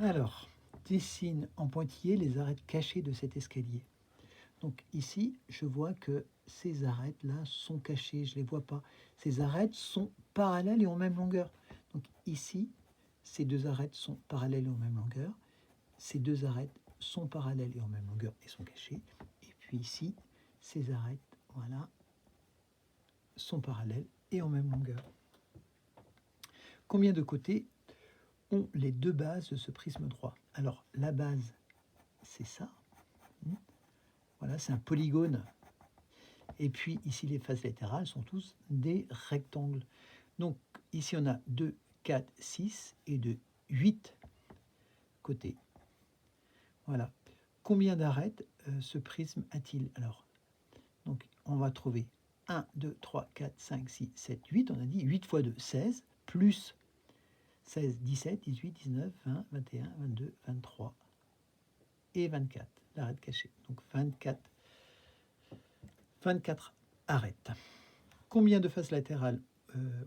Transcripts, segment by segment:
Alors, dessine en pointillé les arêtes cachées de cet escalier. Donc ici, je vois que ces arêtes-là sont cachées, je ne les vois pas. Ces arêtes sont parallèles et en même longueur. Donc ici, ces deux arêtes sont parallèles et en même longueur. Ces deux arêtes sont parallèles et en même longueur et sont cachées. Et puis ici, ces arêtes, voilà, sont parallèles et en même longueur. Combien de côtés ont les deux bases de ce prisme droit? Alors, la base, c'est ça. Voilà, c'est un polygone. Et puis ici, les faces latérales sont tous des rectangles. Donc ici, on a 2, 4, 6 et de 8 côtés. Voilà. Combien d'arêtes ce prisme a-t-il? Alors, donc on va trouver 1, 2, 3, 4, 5, 6, 7, 8. On a dit 8 fois 2, 16, plus 16, 17, 18, 19, 20, 21, 22, 23 et 24. L'arête cachée. Donc 24 arêtes. Combien de faces latérales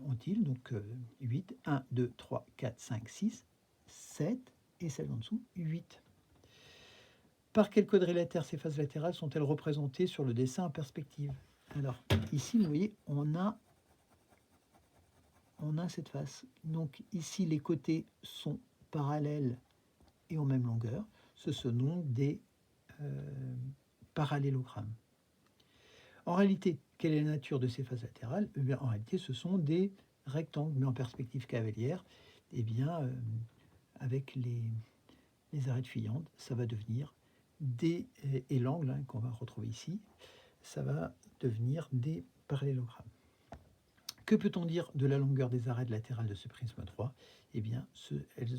ont-ils? Donc 8, 1, 2, 3, 4, 5, 6, 7, et celle en dessous, 8. Par quel quadrilatère ces faces latérales sont-elles représentées sur le dessin en perspective? Alors, ici, vous voyez, on a cette face. Donc ici, les côtés sont parallèles et en même longueur. Ce sont donc des parallélogrammes. En réalité, quelle est la nature de ces faces latérales? Eh bien, en réalité, ce sont des rectangles, mais en perspective cavalière. Eh bien, avec les arêtes fuyantes, ça va devenir des... Et l'angle qu'on va retrouver ici, ça va devenir des parallélogrammes. Que peut-on dire de la longueur des arêtes latérales de ce prisme droit? Eh bien, elles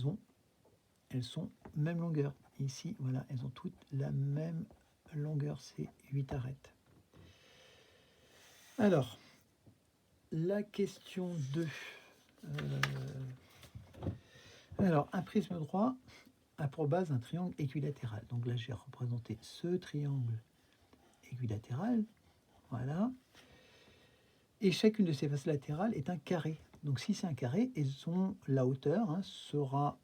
sont même longueur. Ici, voilà, elles ont toutes la même longueur, c'est 8 arêtes. Alors, la question 2. Alors, un prisme droit a pour base un triangle équilatéral. Donc là, j'ai représenté ce triangle équilatéral. Voilà. Et chacune de ces faces latérales est un carré. Donc si c'est un carré, la hauteur aura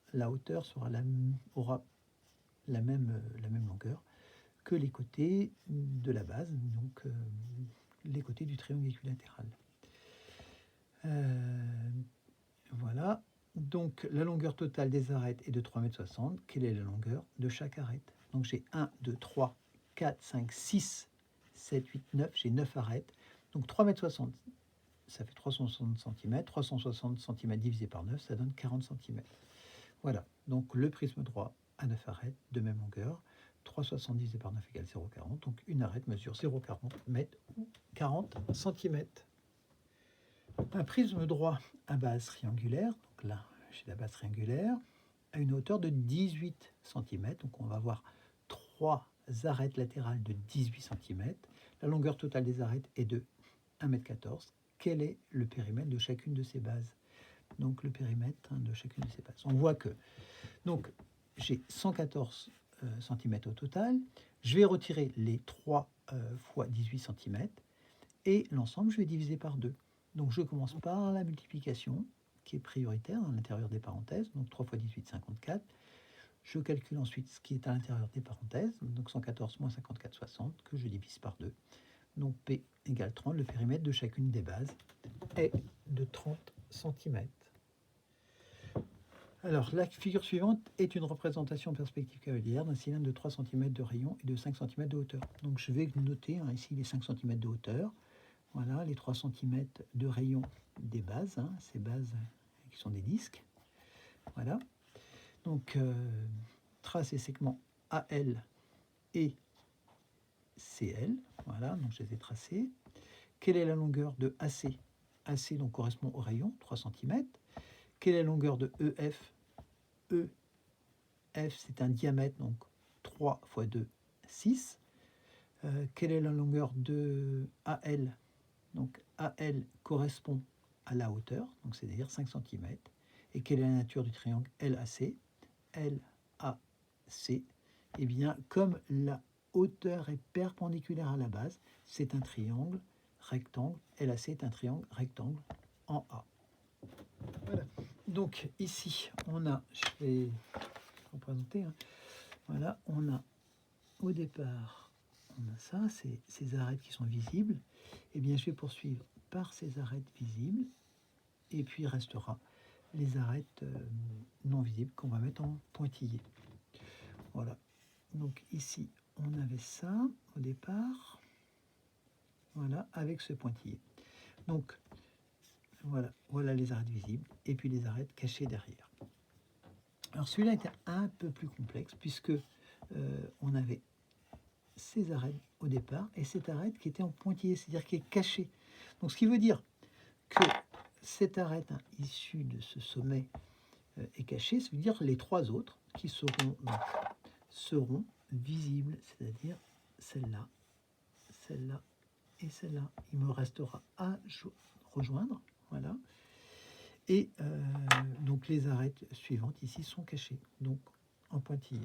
la même longueur que les côtés de la base, donc les côtés du triangle équilatéral. Voilà. Donc la longueur totale des arêtes est de 3,60 m. Quelle est la longueur de chaque arête? Donc j'ai 1, 2, 3, 4, 5, 6, 7, 8, 9. J'ai 9 arêtes. Donc 3,60 m, ça fait 360 cm. 360 cm divisé par 9, ça donne 40 cm. Voilà. Donc le prisme droit a 9 arêtes de même longueur. 360 divisé par 9 égale 0,40. Donc une arête mesure 0,40 m ou 40 cm. Un prisme droit à base triangulaire, donc là j'ai la base triangulaire, à une hauteur de 18 cm. Donc on va avoir 3 arêtes latérales de 18 cm. La longueur totale des arêtes est de 1,14 m. Quel est le périmètre de chacune de ces bases? Donc le périmètre de chacune de ces bases. On voit que donc j'ai 114 cm au total. Je vais retirer les 3 fois 18 cm et l'ensemble je vais diviser par 2. Donc je commence par la multiplication qui est prioritaire à l'intérieur des parenthèses. Donc 3 fois 18, 54. Je calcule ensuite ce qui est à l'intérieur des parenthèses. Donc 114 moins 54, 60 que je divise par 2. Donc P égale 30. Le périmètre de chacune des bases est de 30 cm. Alors, la figure suivante est une représentation en perspective cavalière d'un cylindre de 3 cm de rayon et de 5 cm de hauteur. Donc, je vais noter ici les 5 cm de hauteur. Voilà, les 3 cm de rayon des bases, ces bases qui sont des disques. Voilà. Donc, trace les segments AL et CL. Voilà, donc je les ai tracés. Quelle est la longueur de AC? AC donc, correspond au rayon, 3 cm. Quelle est la longueur de EF? EF, c'est un diamètre, donc 3 fois 2, 6. Quelle est la longueur de AL? Donc AL correspond à la hauteur, donc c'est-à-dire 5 cm. Et quelle est la nature du triangle LAC? LAC, eh bien, comme la hauteur est perpendiculaire à la base, c'est un triangle rectangle. LAC est un triangle rectangle en A. Voilà. Donc ici, on a, je vais représenter. Hein. Voilà, on a au départ, on a ça, c'est ces arêtes qui sont visibles. Eh bien, je vais poursuivre par ces arêtes visibles, et puis il restera les arêtes non visibles qu'on va mettre en pointillé. Voilà. Donc ici, on avait ça au départ. Voilà, avec ce pointillé. Donc, voilà les arêtes visibles, et puis les arêtes cachées derrière. Alors celui-là était un peu plus complexe, puisque on avait ces arêtes au départ, et cette arête qui était en pointillé, c'est-à-dire qui est cachée. Donc ce qui veut dire que cette arête issue de ce sommet est cachée, ça veut dire les trois autres qui seront visibles, c'est-à-dire celle-là, celle-là et celle-là. Il me restera à rejoindre, voilà. Et donc les arêtes suivantes ici sont cachées, donc en pointillé.